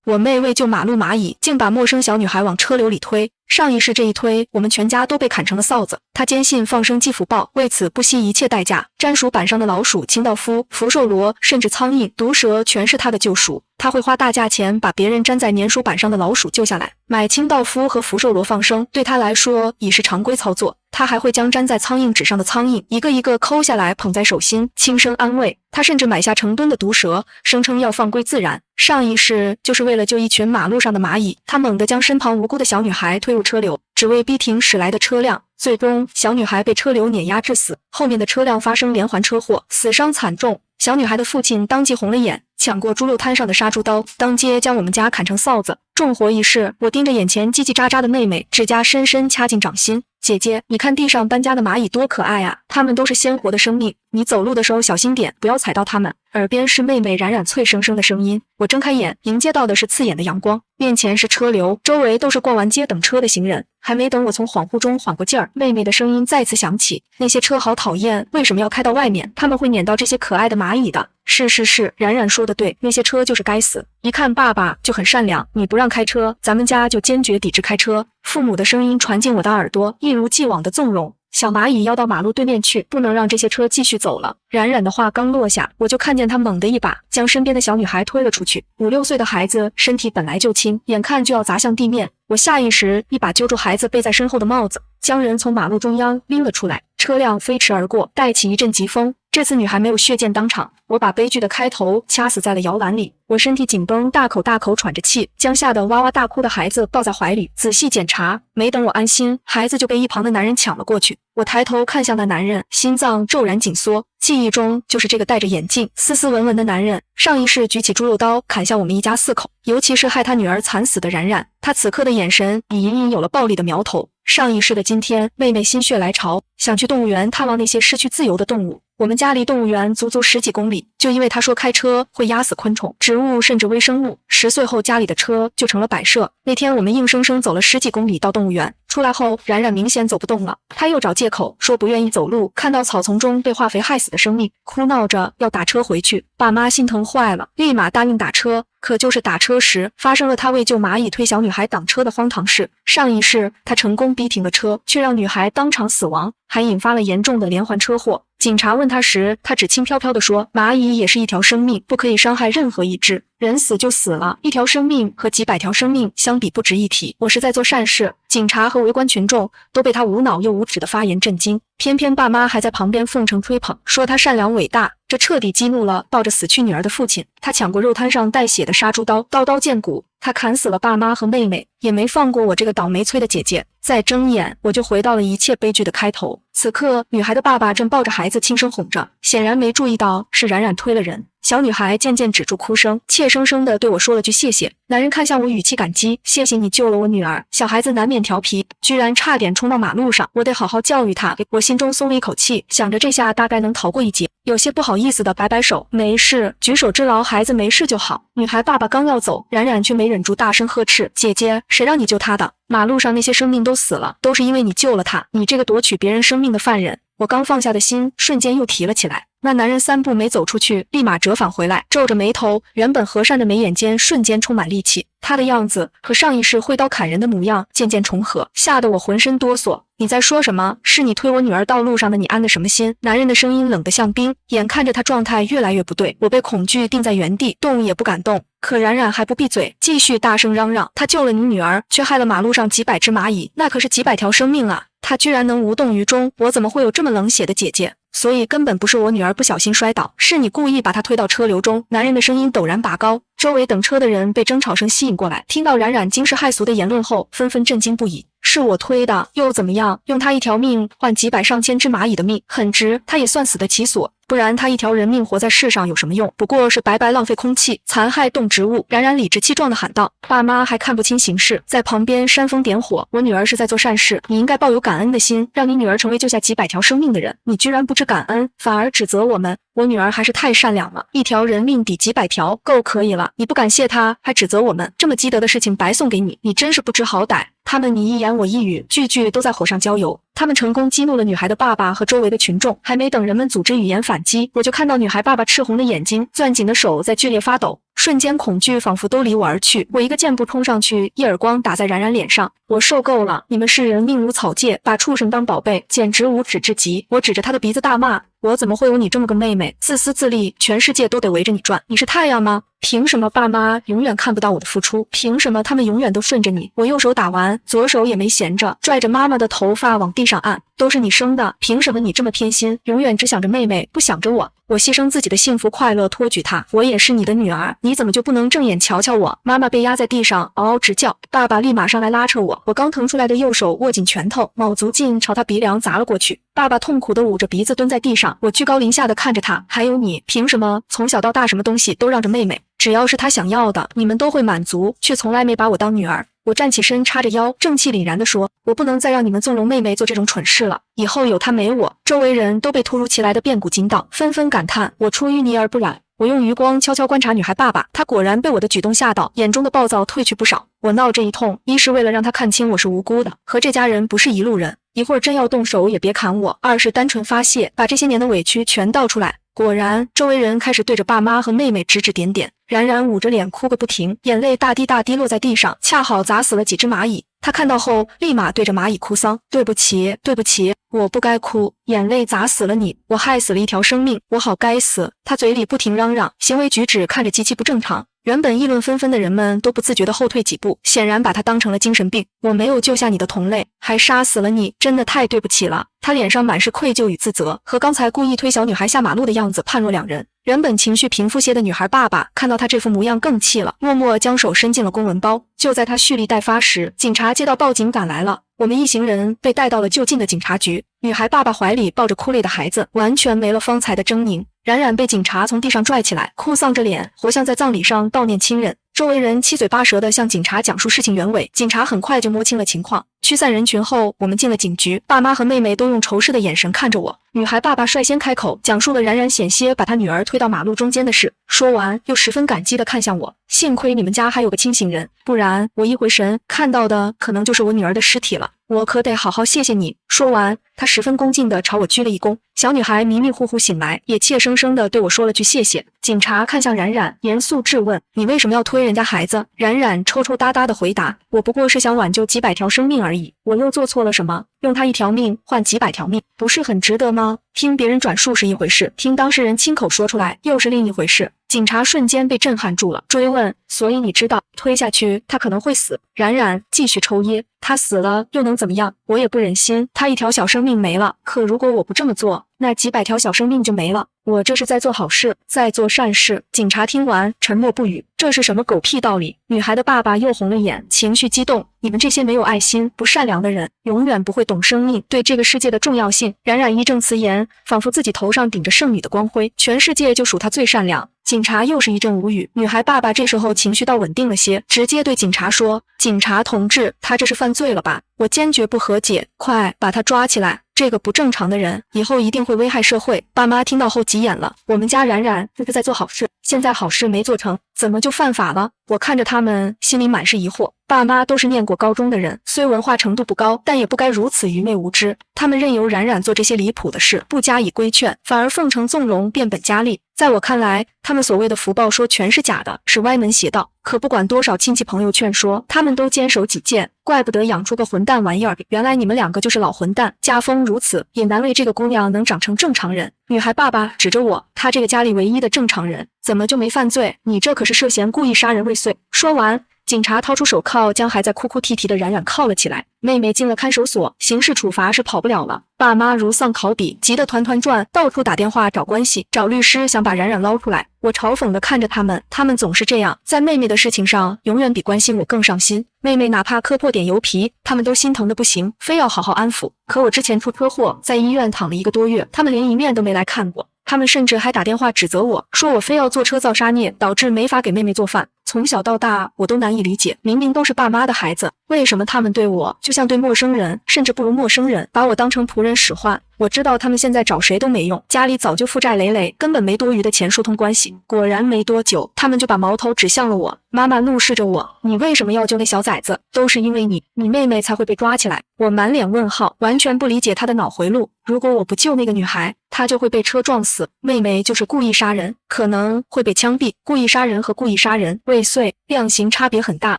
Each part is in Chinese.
我妹为救马路蚂蚁，竟把陌生小女孩往车流里推。上一世这一推，我们全家都被砍成了臊子。他坚信放生即福报，为此不惜一切代价。粘鼠板上的老鼠、清道夫、福寿螺，甚至苍蝇、毒蛇，全是他的救赎。他会花大价钱把别人粘在粘鼠板上的老鼠救下来，买清道夫和福寿螺放生，对他来说已是常规操作。他还会将粘在苍蝇纸上的苍蝇一个一个抠下来，捧在手心，轻声安慰。他甚至买下成吨的毒蛇，声称要放归自然。上一世就是为了救一群马路上的蚂蚁，他猛地将身旁无辜的小女孩推入车流，只为逼停驶来的车辆。最终，小女孩被车流碾压致死，后面的车辆发生连环车祸，死伤惨重。小女孩的父亲当即红了眼，抢过猪肉摊上的杀猪刀，当街将我们家砍成臊子。重活一世，我盯着眼前叽叽喳喳的妹妹，指甲深深掐进掌心。姐姐，你看地上搬家的蚂蚁多可爱啊，它们都是鲜活的生命，你走路的时候小心点，不要踩到它们。耳边是妹妹冉冉脆生生的声音。我睁开眼，迎接到的是刺眼的阳光，面前是车流，周围都是逛完街等车的行人。还没等我从恍惚中缓过劲儿，妹妹的声音再次响起：那些车好讨厌，为什么要开到外面？他们会撵到这些可爱的蚂蚁的。是，冉冉说的对，那些车就是该死。一看爸爸就很善良，你不让开车，咱们家就坚决抵制开车。父母的声音传进我的耳朵，一如既往的纵容。小蚂蚁要到马路对面去，不能让这些车继续走了。冉冉的话刚落下，我就看见他猛地一把将身边的小女孩推了出去。5、6岁的孩子身体本来就轻，眼看就要砸向地面，我下意识一把揪住孩子背在身后的帽子，将人从马路中央拎了出来。车辆飞驰而过，带起一阵疾风。这次女孩没有血溅当场，我把悲剧的开头掐死在了摇篮里。我身体紧绷，大口大口喘着气，将吓得哇哇大哭的孩子抱在怀里，仔细检查。没等我安心，孩子就被一旁的男人抢了过去。我抬头看向那男人，心脏骤然紧缩。记忆中就是这个戴着眼镜、斯斯文文的男人，上一世举起猪肉刀砍向我们一家4口，尤其是害他女儿惨死的冉冉，他此刻的眼神已隐隐有了暴力的苗头。上一世的今天，妹妹心血来潮，想去动物园探望那些失去自由的动物。我们家离动物园足足10几公里，就因为他说开车会压死昆虫、植物甚至微生物。10岁后家里的车就成了摆设。那天我们硬生生走了10几公里到动物园，出来后冉冉明显走不动了，他又找借口说不愿意走路，看到草丛中被化肥害死的生命，哭闹着要打车回去。爸妈心疼坏了，立马答应打车。可就是打车时，发生了他为救蚂蚁推小女孩挡车的荒唐事。上一世他成功逼停了车，却让女孩当场死亡，还引发了严重的连环车祸。警察问他时，他只轻飘飘地说：蚂蚁也是一条生命，不可以伤害任何一只，人死就死了，一条生命和几百条生命相比不值一提。我是在做善事。警察和围观群众都被他无脑又无耻的发言震惊，偏偏爸妈还在旁边奉承吹捧，说他善良伟大。这彻底激怒了抱着死去女儿的父亲，他抢过肉摊上带血的杀猪刀，刀刀见骨。他砍死了爸妈和妹妹，也没放过我这个倒霉催的姐姐。再睁眼，我就回到了一切悲剧的开头。此刻，女孩的爸爸正抱着孩子轻声哄着，显然没注意到是冉冉推了人。小女孩渐渐止住哭声，怯生生地对我说了句谢谢。男人看向我，语气感激：谢谢你救了我女儿。小孩子难免调皮，居然差点冲到马路上，我得好好教育他。我心中松了一口气，想着这下大概能逃过一劫，有些不好意思的摆摆手：没事，举手之劳，孩子没事就好。女孩爸爸刚要走，冉冉却没忍住大声呵斥：姐姐，谁让你救他的？马路上那些生命都死了，都是因为你救了他，你这个夺取别人生命的犯人。我刚放下的心瞬间又提了起来。那男人3步没走出去，立马折返回来，皱着眉头，原本和善的眉眼间瞬间充满戾气。他的样子和上一世挥刀砍人的模样渐渐重合，吓得我浑身哆嗦。你在说什么？是你推我女儿到路上的，你安的什么心？男人的声音冷得像冰，眼看着他状态越来越不对，我被恐惧定在原地，动也不敢动。可冉冉还不闭嘴，继续大声嚷嚷：他救了你女儿，却害了马路上几百只蚂蚁，那可是几百条生命啊！他居然能无动于衷，我怎么会有这么冷血的姐姐？所以根本不是我女儿不小心摔倒，是你故意把她推到车流中。男人的声音陡然拔高，周围等车的人被争吵声吸引过来，听到冉冉惊世骇俗的言论后，纷纷震惊不已。是我推的，又怎么样？用她一条命换几百上千只蚂蚁的命，很值，她也算死得其所。不然她一条人命活在世上有什么用？不过是白白浪费空气，残害动植物。冉冉理直气壮地喊道。爸妈还看不清形势，在旁边煽风点火。我女儿是在做善事，你应该抱有感恩的心，让你女儿成为救下几百条生命的人。你居然不知感恩，反而指责我们。我女儿还是太善良了，一条人命抵几百条，够可以了。你不感谢她，还指责我们，这么积德的事情白送给你，你真是不知好歹。他们你一言我一语，句句都在火上浇油。他们成功激怒了女孩的爸爸和周围的群众，还没等人们组织语言反击，我就看到女孩爸爸赤红的眼睛，攥紧的手在剧烈发抖。瞬间恐惧仿佛都离我而去。我一个箭步冲上去，一耳光打在冉冉脸上。我受够了，你们世人命如草芥，把畜生当宝贝，简直无耻至极。我指着他的鼻子大骂，我怎么会有你这么个妹妹？自私自利，全世界都得围着你转。你是太阳吗？凭什么爸妈永远看不到我的付出？凭什么他们永远都顺着你？我右手打完，左手也没闲着，拽着妈妈的头发往地上按。都是你生的，凭什么你这么偏心，永远只想着妹妹，不想着我？我牺牲自己的幸福快乐托举她，我也是你的女儿，你怎么就不能正眼瞧瞧我？妈妈被压在地上嗷嗷直叫，爸爸立马上来拉扯我，我刚腾出来的右手握紧拳头，卯足劲朝他鼻梁砸了过去。爸爸痛苦地捂着鼻子蹲在地上，我居高临下的看着他，还有你，凭什么从小到大什么东西都让着妹妹？只要是她想要的，你们都会满足，却从来没把我当女儿。我站起身，叉着腰，正气凛然地说：“我不能再让你们纵容妹妹做这种蠢事了。以后有她没我。”周围人都被突如其来的变故惊到，纷纷感叹：“我出淤泥而不染。”我用余光悄悄观察女孩爸爸，他果然被我的举动吓到，眼中的暴躁褪去不少。我闹这一通，一是为了让他看清我是无辜的，和这家人不是一路人；一会儿真要动手也别砍我；二是单纯发泄，把这些年的委屈全倒出来。果然，周围人开始对着爸妈和妹妹指指点点。冉冉捂着脸哭个不停，眼泪大滴大滴落在地上，恰好砸死了几只蚂蚁。他看到后，立马对着蚂蚁哭丧：“对不起，对不起，我不该哭，眼泪砸死了你，我害死了一条生命，我好该死。”他嘴里不停嚷嚷，行为举止看着极其不正常。原本议论纷纷的人们都不自觉地后退几步，显然把他当成了精神病。我没有救下你的同类，还杀死了你，真的太对不起了。他脸上满是愧疚与自责，和刚才故意推小女孩下马路的样子判若两人。原本情绪平复些的女孩爸爸看到他这副模样更气了，默默将手伸进了公文包。就在他蓄力待发时，警察接到报警赶来了。我们一行人被带到了就近的警察局，女孩爸爸怀里抱着哭累的孩子，完全没了方才的狰狞。冉冉被警察从地上拽起来，哭丧着脸，活像在葬礼上悼念亲人。周围人七嘴八舌地向警察讲述事情原委，警察很快就摸清了情况。驱散人群后，我们进了警局，爸妈和妹妹都用仇视的眼神看着我。女孩爸爸率先开口，讲述了冉冉险些把他女儿推到马路中间的事。说完，又十分感激地看向我，幸亏你们家还有个清醒人，不然我一回神看到的可能就是我女儿的尸体了。我可得好好谢谢你。说完，他十分恭敬地朝我鞠了一躬。小女孩迷迷糊糊醒来，也怯生生地对我说了句谢谢。警察看向冉冉，严肃质问：“你为什么要推人家孩子？”冉冉抽抽搭搭地回答：“我不过是想挽救几百条生命而已，我又做错了什么？用他一条命换几百条命，不是很值得吗？”听别人转述是一回事，听当事人亲口说出来又是另一回事。警察瞬间被震撼住了，追问：“所以你知道推下去他可能会死？”冉冉继续抽噎：“他死了又能怎么样？我也不忍心他一条小生命没了，可如果我不这么做，那几百条小生命就没了。我这是在做好事，在做善事。”警察听完沉默不语，这是什么狗屁道理？女孩的爸爸又红了眼，情绪激动：“你们这些没有爱心、不善良的人，永远不会懂生命对这个世界的重要性。”冉冉义正辞严，仿佛自己头上顶着圣女的光辉，全世界就属她最善良。警察又是一阵无语，女孩爸爸这时候情绪倒稳定了些，直接对警察说：“警察同志，他这是犯罪了吧？我坚决不和解，快把他抓起来！这个不正常的人，以后一定会危害社会。”爸妈听到后急眼了，我们家冉冉这是在做好事，现在好事没做成，怎么就犯法了？我看着他们，心里满是疑惑。爸妈都是念过高中的人，虽文化程度不高，但也不该如此愚昧无知。他们任由冉冉做这些离谱的事，不加以规劝，反而奉承纵容，变本加厉。在我看来，他们所谓的福报说全是假的，是歪门邪道。可不管多少亲戚朋友劝说，他们都坚守己见，怪不得养出个混蛋玩意儿。原来你们两个就是老混蛋，家风如此，也难为这个姑娘能长成正常人。女孩爸爸指着我，他这个家里唯一的正常人，怎么就没犯罪？你这可是涉嫌故意杀人未遂。说完，警察掏出手铐，将还在哭哭啼啼的冉冉铐了起来。妹妹进了看守所，刑事处罚是跑不了了。爸妈如丧考妣，急得团团转，到处打电话找关系，找律师，想把冉冉捞出来。我嘲讽地看着他们，他们总是这样，在妹妹的事情上，永远比关心我更上心。妹妹哪怕磕破点油皮，他们都心疼的不行，非要好好安抚。可我之前出车祸，在医院躺了1个多月，他们连一面都没来看过。他们甚至还打电话指责我，说我非要坐车造杀孽，导致没法给妹妹做饭。从小到大，我都难以理解，明明都是爸妈的孩子，为什么他们对我就像对陌生人，甚至不如陌生人，把我当成仆人使唤？我知道他们现在找谁都没用，家里早就负债累累，根本没多余的钱疏通关系。果然没多久，他们就把矛头指向了我。妈妈怒视着我，你为什么要救那小崽子？都是因为你妹妹才会被抓起来。我满脸问号，完全不理解他的脑回路。如果我不救那个女孩，她就会被车撞死。妹妹就是故意杀人，可能会被枪毙。故意杀人和故意杀人未遂，量刑差别很大。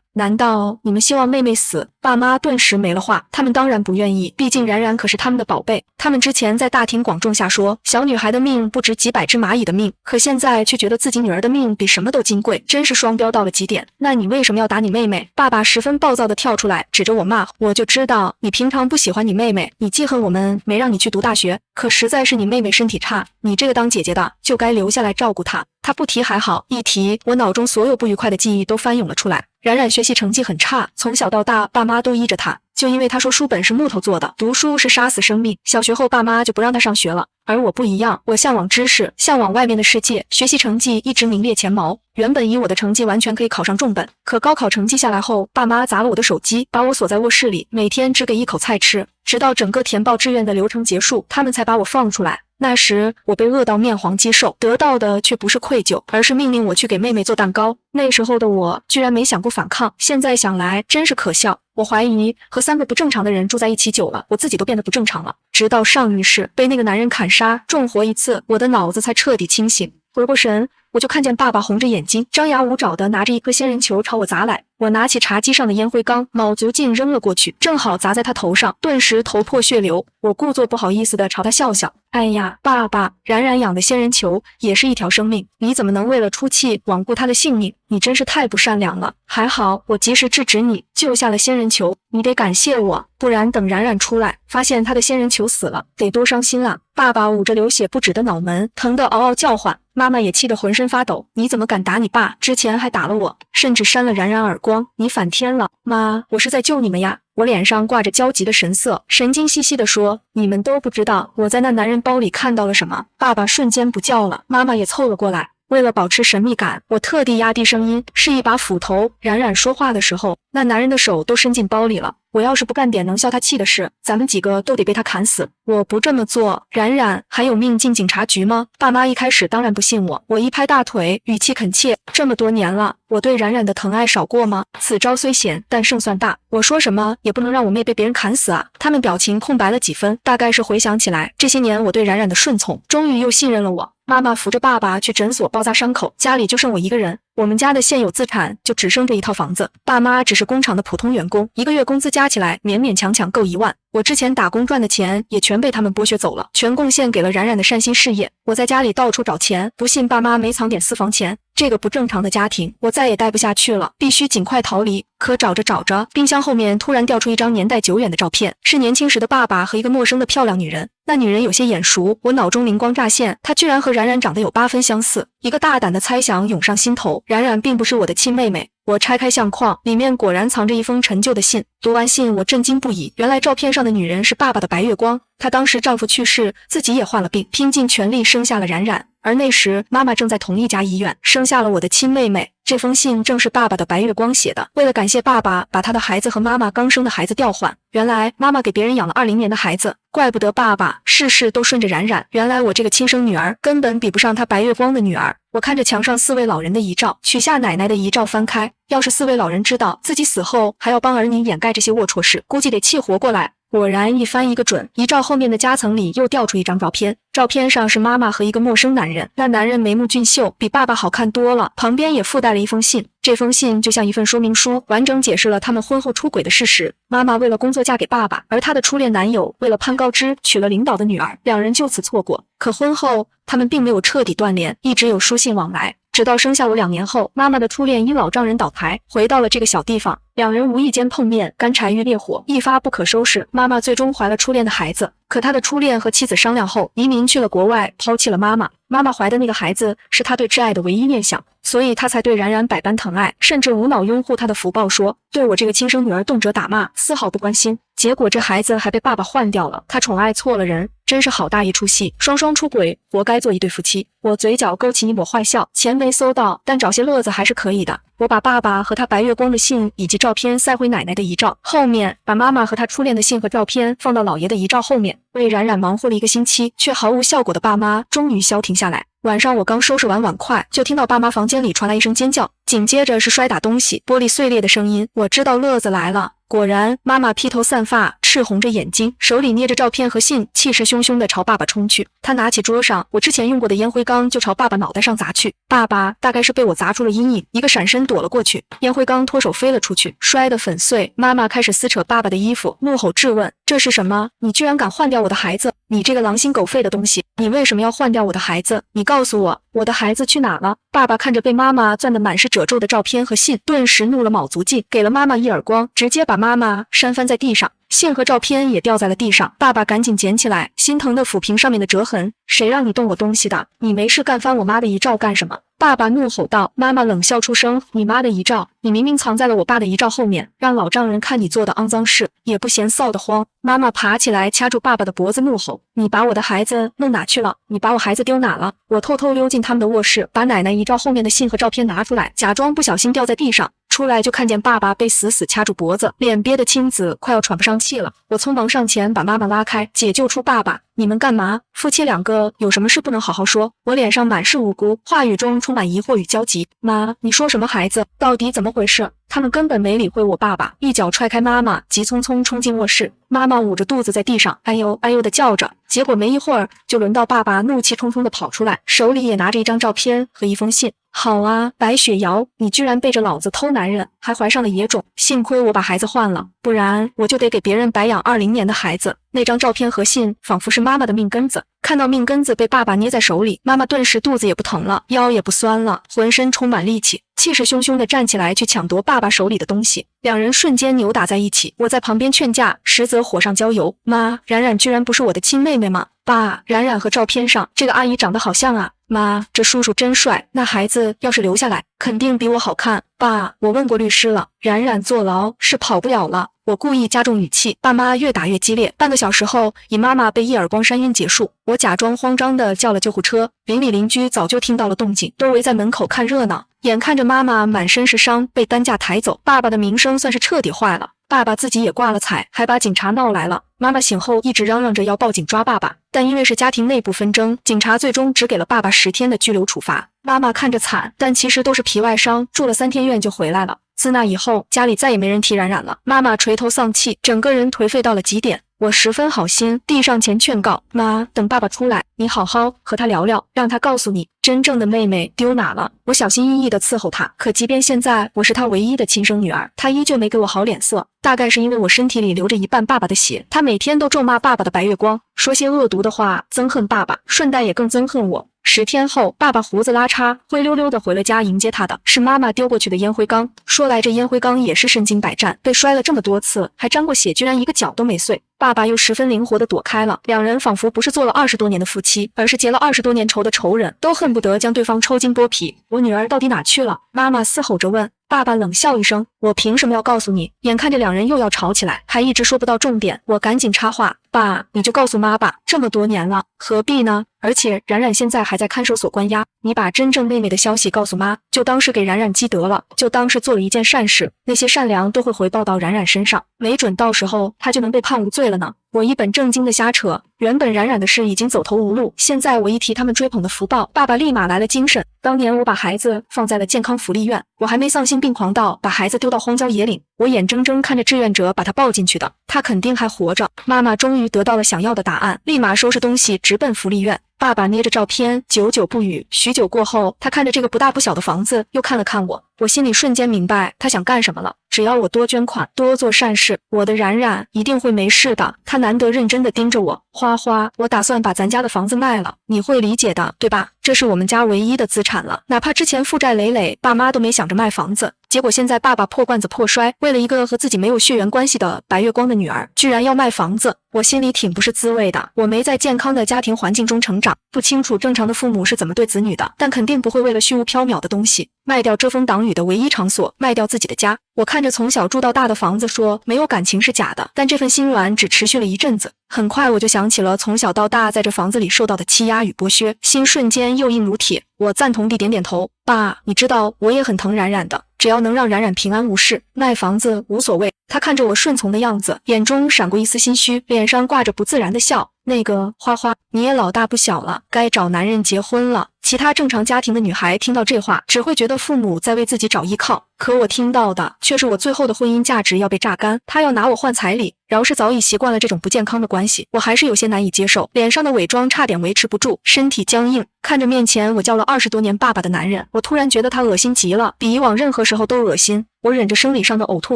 难道你们希望妹妹死？爸妈顿时没了话。他们当然不愿意，毕竟冉冉可是他们的宝贝。他们之前在大庭广众下说，小女孩的命不值几百只蚂蚁的命，可现在却觉得自己女儿的命比什么都金贵，真是双标到了极点。那你为什么要打你妹妹？爸爸十分暴躁地跳出来，指着我骂。我就知道你平常不喜欢你妹妹，你记恨我们没让你去读大学，可实在是你妹妹身体差，你这个当姐姐的就该留下来照顾她。他不提还好，一提我脑中所有不愉快的记忆都翻涌了出来。冉冉学习成绩很差，从小到大爸妈都依着她，就因为她说书本是木头做的，读书是杀死生命。小学后爸妈就不让她上学了，而我不一样，我向往知识，向往外面的世界，学习成绩一直名列前茅。原本以我的成绩完全可以考上重本，可高考成绩下来后，爸妈砸了我的手机，把我锁在卧室里，每天只给一口菜吃，直到整个填报志愿的流程结束，他们才把我放出来。那时我被饿到面黄肌瘦，得到的却不是愧疚，而是命令我去给妹妹做蛋糕。那时候的我居然没想过反抗，现在想来真是可笑。我怀疑和3个不正常的人住在一起久了，我自己都变得不正常了。直到上一世被那个男人砍杀，重活一次，我的脑子才彻底清醒。回过神，我就看见爸爸红着眼睛，张牙舞爪地拿着一颗仙人球朝我砸来。我拿起茶几上的烟灰缸，卯足劲扔了过去，正好砸在他头上，顿时头破血流。我故作不好意思地朝他笑笑。哎呀，爸爸，冉冉养的仙人球也是一条生命，你怎么能为了出气罔顾他的性命？你真是太不善良了。还好我及时制止你，救下了仙人球，你得感谢我，不然等冉冉出来，发现他的仙人球死了，得多伤心啊！爸爸捂着流血不止的脑门，疼得嗷嗷叫唤。妈妈也气得浑身发抖，你怎么敢打你爸？之前还打了我，甚至扇了冉冉耳光，你反天了！妈，我是在救你们呀！我脸上挂着焦急的神色，神经兮兮地说，你们都不知道我在那男人包里看到了什么。爸爸瞬间不叫了，妈妈也凑了过来。为了保持神秘感，我特地压低声音，是一把斧头。冉冉说话的时候，那男人的手都伸进包里了。我要是不干点能消他气的事，咱们几个都得被他砍死。我不这么做，冉冉还有命进警察局吗？爸妈一开始当然不信我。我一拍大腿，语气恳切，这么多年了，我对冉冉的疼爱少过吗？此招虽险，但胜算大。我说什么也不能让我妹被别人砍死啊！他们表情空白了几分，大概是回想起来这些年我对冉冉的顺从，终于又信任了我。妈妈扶着爸爸去诊所包扎伤口，家里就剩我一个人。我们家的现有资产就只剩这一套房子，爸妈只是工厂的普通员工，一个月工资加起来勉勉强强够1万。我之前打工赚的钱也全被他们剥削走了，全贡献给了冉冉的善心事业。我在家里到处找钱，不信爸妈没藏点私房钱。这个不正常的家庭，我再也待不下去了，必须尽快逃离。可找着找着，冰箱后面突然掉出一张年代久远的照片，是年轻时的爸爸和一个陌生的漂亮女人。那女人有些眼熟，我脑中灵光乍现，她居然和冉冉长得有8分相似。一个大胆的猜想涌上心头，冉冉并不是我的亲妹妹。我拆开相框，里面果然藏着一封陈旧的信。读完信，我震惊不已。原来照片上的女人是爸爸的白月光，她当时丈夫去世，自己也患了病，拼尽全力生下了冉冉。而那时妈妈正在同一家医院，生下了我的亲妹妹。这封信正是爸爸的白月光写的，为了感谢爸爸把他的孩子和妈妈刚生的孩子调换。原来妈妈给别人养了20年的孩子，怪不得爸爸事事都顺着冉冉。原来我这个亲生女儿根本比不上她白月光的女儿。我看着墙上4位老人的遗照，取下奶奶的遗照翻开。要是4位老人知道自己死后还要帮儿女掩盖这些龌龊事，估计得气活过来。果然一翻一个准，遗照后面的夹层里又掉出一张照片，照片上是妈妈和一个陌生男人，那男人眉目俊秀，比爸爸好看多了，旁边也附带了一封信。这封信就像一份说明书，完整解释了他们婚后出轨的事实。妈妈为了工作嫁给爸爸，而她的初恋男友为了攀高枝娶了领导的女儿，两人就此错过。可婚后他们并没有彻底断联，一直有书信往来。直到生下我2年后，妈妈的初恋因老丈人倒台，回到了这个小地方，两人无意间碰面，干柴遇烈火，一发不可收拾。妈妈最终怀了初恋的孩子，可他的初恋和妻子商量后，移民去了国外，抛弃了妈妈。妈妈怀的那个孩子是他对挚爱的唯一念想，所以他才对冉冉百般疼爱，甚至无脑拥护他的福报说，对我这个亲生女儿动辄打骂，丝毫不关心。结果这孩子还被爸爸换掉了，他宠爱错了人，真是好大一出戏，双双出轨，活该做一对夫妻。我嘴角勾起一抹坏笑，钱没搜到，但找些乐子还是可以的。我把爸爸和他白月光的信以及照片塞回奶奶的遗照后面，把妈妈和他初恋的信和照片放到姥爷的遗照后面。为冉冉忙活了1个星期却毫无效果的爸妈终于消停下来。晚上我刚收拾完碗筷，就听到爸妈房间里传来一声尖叫，紧接着是摔打东西、玻璃碎裂的声音。我知道乐子来了。果然，妈妈披头散发，赤红着眼睛，手里捏着照片和信，气势汹汹地朝爸爸冲去。她拿起桌上我之前用过的烟灰缸，就朝爸爸脑袋上砸去。爸爸大概是被我砸出了阴影，一个闪身躲了过去，烟灰缸脱手飞了出去，摔得粉碎。妈妈开始撕扯爸爸的衣服，怒吼质问：“这是什么？你居然敢换掉我的孩子！你这个狼心狗肺的东西！你为什么要换掉我的孩子？你告诉我，我的孩子去哪了？”爸爸看着被妈妈攥得满是褶皱的照片和信，顿时怒了卯足劲，给了妈妈一耳光，直接把妈妈扇翻在地上，信和照片也掉在了地上。爸爸赶紧捡起来，心疼地抚平上面的折痕。谁让你动我东西的？你没事干翻我妈的遗照干什么？爸爸怒吼道。妈妈冷笑出声：“你妈的遗照？你明明藏在了我爸的遗照后面，让老丈人看你做的肮脏事，也不嫌臊得慌。”妈妈爬起来掐住爸爸的脖子怒吼：“你把我的孩子弄哪去了？你把我孩子丢哪了？”我偷偷溜进他们的卧室，把奶奶遗照后面的信和照片拿出来，假装不小心掉在地上。出来就看见爸爸被死死掐住脖子，脸憋得青紫，快要喘不上气了。我匆忙上前把妈妈拉开，解救出爸爸。你们干嘛？夫妻2个有什么事不能好好说？我脸上满是无辜，话语中充满疑惑与焦急。妈，你说什么孩子？到底怎么回事？他们根本没理会我爸爸，一脚踹开妈妈，急匆匆冲进卧室。妈妈捂着肚子在地上哎呦哎呦的叫着，结果没一会儿就轮到爸爸怒气冲冲的跑出来，手里也拿着一张照片和一封信。好啊，白雪瑶，你居然背着老子偷男人，还怀上了野种，幸亏我把孩子换了，不然我就得给别人白养20年的孩子。那张照片和信仿佛是妈妈的命根子，看到命根子被爸爸捏在手里，妈妈顿时肚子也不疼了，腰也不酸了，浑身充满力气，气势汹汹地站起来去抢夺爸爸手里的东西。两人瞬间扭打在一起，我在旁边劝架，实则火上浇油。妈，冉冉居然不是我的亲妹妹吗？爸，冉冉和照片上这个阿姨长得好像啊。妈，这叔叔真帅，那孩子要是留下来，肯定比我好看。爸，我问过律师了，冉冉坐牢是跑不了了。我故意加重语气，爸妈越打越激烈。半个小时后，以妈妈被一耳光扇晕结束。我假装慌张地叫了救护车，邻里邻居早就听到了动静，都围在门口看热闹。眼看着妈妈满身是伤被担架抬走，爸爸的名声算是彻底坏了。爸爸自己也挂了彩，还把警察闹来了。妈妈醒后一直嚷嚷着要报警抓爸爸，但因为是家庭内部纷争，警察最终只给了爸爸10天的拘留处罚。妈妈看着惨，但其实都是皮外伤，住了3天院就回来了。自那以后，家里再也没人提冉冉了。妈妈垂头丧气，整个人颓废到了极点。我十分好心，递上前劝告妈，等爸爸出来，你好好和他聊聊，让他告诉你真正的妹妹丢哪了。我小心翼翼地伺候他，可即便现在我是他唯一的亲生女儿，他依旧没给我好脸色。大概是因为我身体里流着一半爸爸的血，他每天都咒骂爸爸的白月光，说些恶毒的话，憎恨爸爸，顺带也更憎恨我。10天后，爸爸胡子拉碴，灰溜溜的回了家，迎接他的是妈妈丢过去的烟灰缸。说来这烟灰缸也是身经百战，被摔了这么多次，还沾过血，居然一个角都没碎。爸爸又十分灵活地躲开了，两人仿佛不是做了20多年的夫妻，而是结了20多年仇的仇人，都恨不得将对方抽筋剥皮。我女儿到底哪去了？妈妈嘶吼着问。爸爸冷笑一声，我凭什么要告诉你？眼看着两人又要吵起来，还一直说不到重点，我赶紧插话，爸，你就告诉妈吧，这么多年了，何必呢？而且冉冉现在还在看守所关押，你把真正妹妹的消息告诉妈，就当是给冉冉积德了，就当是做了一件善事，那些善良都会回报到冉冉身上，没准到时候她就能被判无罪了呢。我一本正经的瞎扯，原本冉冉的事已经走投无路，现在我一提他们追捧的福报，爸爸立马来了精神。当年我把孩子放在了健康福利院，我还没丧心病狂到把孩子丢到荒郊野岭，我眼睁睁看着志愿者把他抱进去的，他肯定还活着。妈妈终于得到了想要的答案，立马收拾东西直奔福利院。爸爸捏着照片，久久不语。许久过后，他看着这个不大不小的房子，又看了看我，我心里瞬间明白他想干什么了。只要我多捐款，多做善事，我的冉冉一定会没事的。他难得认真地盯着我，花花，我打算把咱家的房子卖了，你会理解的，对吧？这是我们家唯一的资产了，哪怕之前负债累累，爸妈都没想着卖房子，结果现在爸爸破罐子破摔，为了一个和自己没有血缘关系的白月光的女儿，居然要卖房子。我心里挺不是滋味的。我没在健康的家庭环境中成长，不清楚正常的父母是怎么对子女的，但肯定不会为了虚无缥缈的东西卖掉遮风挡雨的唯一场所，卖掉自己的家。我看着从小住到大的房子说没有感情是假的，但这份心软只持续了一阵子。很快我就想起了从小到大在这房子里受到的欺压与剥削，心瞬间又硬如铁。我赞同地点点头，爸，你知道我也很疼冉冉的，只要能让冉冉平安无事，卖房子无所谓。他看着我顺从的样子，眼中闪过一丝心虚，脸上挂着不自然的笑。那个花花，你也老大不小了，该找男人结婚了。其他正常家庭的女孩听到这话，只会觉得父母在为自己找依靠，可我听到的却是我最后的婚姻价值要被榨干，他要拿我换彩礼。饶是早已习惯了这种不健康的关系，我还是有些难以接受，脸上的伪装差点维持不住，身体僵硬。看着面前我叫了20多年爸爸的男人，我突然觉得他恶心极了，比以往任何时候都恶心。我忍着生理上的呕吐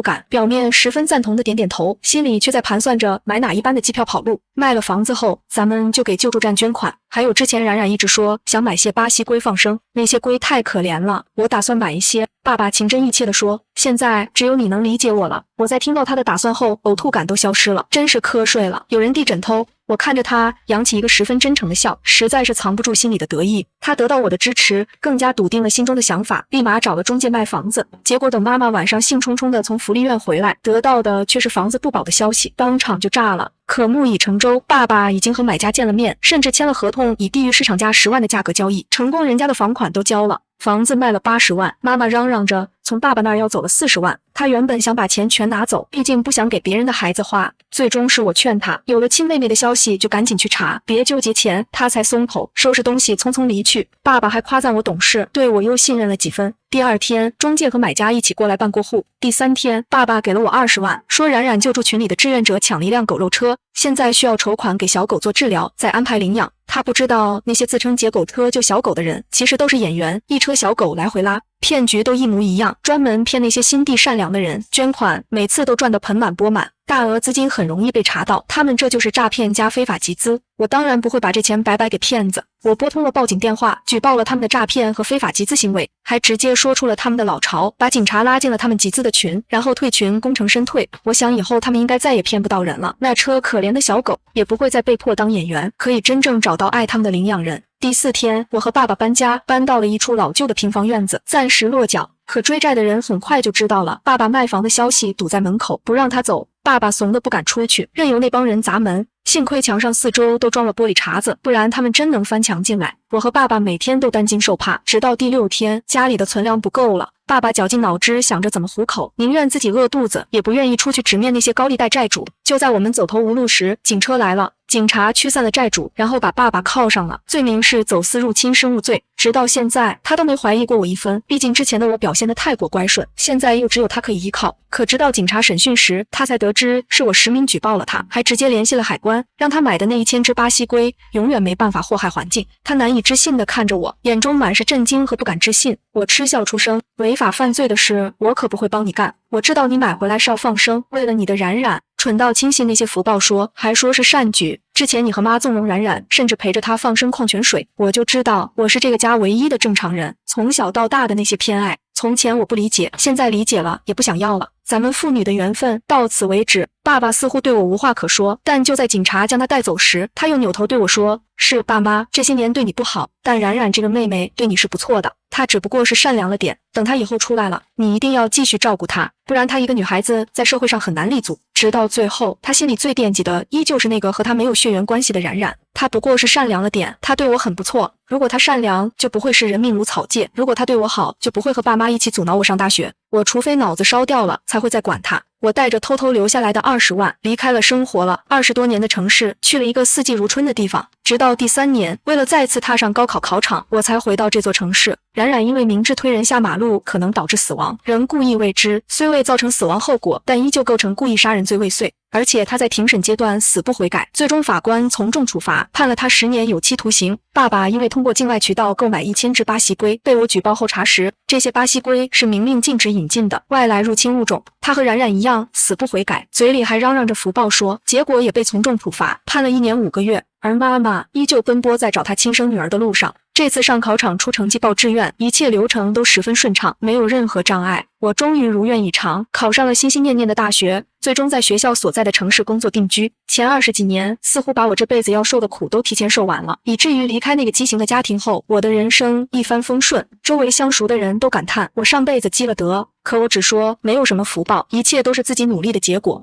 感，表面十分赞同的点点头，心里却在盘算着买哪一班的机票跑路。卖了房子后，咱们就给救助站捐款。还有之前冉冉一直说想买些巴西龟放生，那些龟太可怜了，我打算买一些。爸爸情真意切地说，现在只有你能理解我了。我在听到他的打算后，呕吐感都消失了，真是瞌睡了。有人递枕头，我看着他扬起一个十分真诚的笑，实在是藏不住心里的得意。他得到我的支持，更加笃定了心中的想法，立马找了中介卖房子。结果等妈妈晚上兴冲冲地从福利院回来，得到的却是房子不保的消息，当场就炸了。可木已成舟，爸爸已经和买家见了面，甚至签了合同，以低于市场价10万的价格交易成功，人家的房款都交了。房子卖了80万，妈妈嚷嚷着从爸爸那儿要走了40万。她原本想把钱全拿走，毕竟不想给别人的孩子花。最终是我劝她，有了亲妹妹的消息就赶紧去查，别纠结钱，她才松口，收拾东西匆匆离去。爸爸还夸赞我懂事，对我又信任了几分。第2天，中介和买家一起过来办过户。第3天，爸爸给了我20万，说冉冉救助群里的志愿者抢了一辆狗肉车，现在需要筹款给小狗做治疗，再安排领养。他不知道那些自称解狗车救小狗的人，其实都是演员，一车小狗来回拉，骗局都一模一样，专门骗那些心地善良的人捐款，每次都赚得盆满钵满，大额资金很容易被查到，他们这就是诈骗加非法集资。我当然不会把这钱白白给骗子，我拨通了报警电话，举报了他们的诈骗和非法集资行为，还直接说出了他们的老巢，把警察拉进了他们集资的群，然后退群，功成身退。我想以后他们应该再也骗不到人了，那车可怜的小狗也不会再被迫当演员，可以真正找到爱他们的领养人。第4天，我和爸爸搬家，搬到了一处老旧的平房院子，暂时落脚。可追债的人很快就知道了爸爸卖房的消息，堵在门口不让他走。爸爸怂得不敢出去，任由那帮人砸门。幸亏墙上4周都装了玻璃碴子，不然他们真能翻墙进来。我和爸爸每天都担惊受怕，直到第6天，家里的存粮不够了。爸爸绞尽脑汁想着怎么糊口，宁愿自己饿肚子，也不愿意出去直面那些高利贷债主。就在我们走投无路时，警车来了，警察驱散了债主，然后把爸爸铐上了，罪名是走私入侵生物罪。直到现在，他都没怀疑过我一分，毕竟之前的我表现得太过乖顺，现在又只有他可以依靠。可直到警察审讯时，他才得知是我实名举报了他，还直接联系了海关，让他买的那1000只巴西龟永远没办法祸害环境。他难以置信地看着我，眼中满是震惊和不敢置信。我嗤笑出声，违法犯罪的事我可不会帮你干。我知道你买回来是要放生，为了你的冉冉。蠢到轻信那些福报说，还说是善举。之前你和妈纵容冉冉，甚至陪着她放生矿泉水，我就知道我是这个家唯一的正常人。从小到大的那些偏爱，从前我不理解，现在理解了，也不想要了。咱们父女的缘分到此为止。爸爸似乎对我无话可说，但就在警察将他带走时，他又扭头对我说，是爸妈这些年对你不好，但冉冉这个妹妹对你是不错的，她只不过是善良了点，等她以后出来了，你一定要继续照顾她，不然她一个女孩子在社会上很难立足。直到最后，她心里最惦记的依旧是那个和她没有血缘关系的冉冉，她不过是善良了点，她对我很不错，如果她善良，就不会是人命如草芥，如果她对我好，就不会和爸妈一起阻挠我上大学，我除非脑子烧掉了，才会再管她。我带着偷偷留下来的20万，离开了生活了20多年的城市，去了一个四季如春的地方。直到第3年，为了再次踏上高考考场，我才回到这座城市。冉冉因为明知推人下马路可能导致死亡，仍故意为之，虽未造成死亡后果，但依旧构成故意杀人罪未遂。而且他在庭审阶段死不悔改，最终法官从重处罚，判了他10年有期徒刑。爸爸因为通过境外渠道购买1000只巴西龟，被我举报后查实，这些巴西龟是明令禁止引进的外来入侵物种。他和冉冉一样死不悔改，嘴里还嚷嚷着福报说，结果也被从重处罚，判了1年5个月。而妈妈依旧奔波在找她亲生女儿的路上。这次上考场出成绩报志愿，一切流程都十分顺畅，没有任何障碍。我终于如愿以偿，考上了心心念念的大学，最终在学校所在的城市工作定居。前20几年似乎把我这辈子要受的苦都提前受完了，以至于离开那个畸形的家庭后，我的人生一帆风顺。周围相熟的人都感叹我上辈子积了德，可我只说没有什么福报，一切都是自己努力的结果。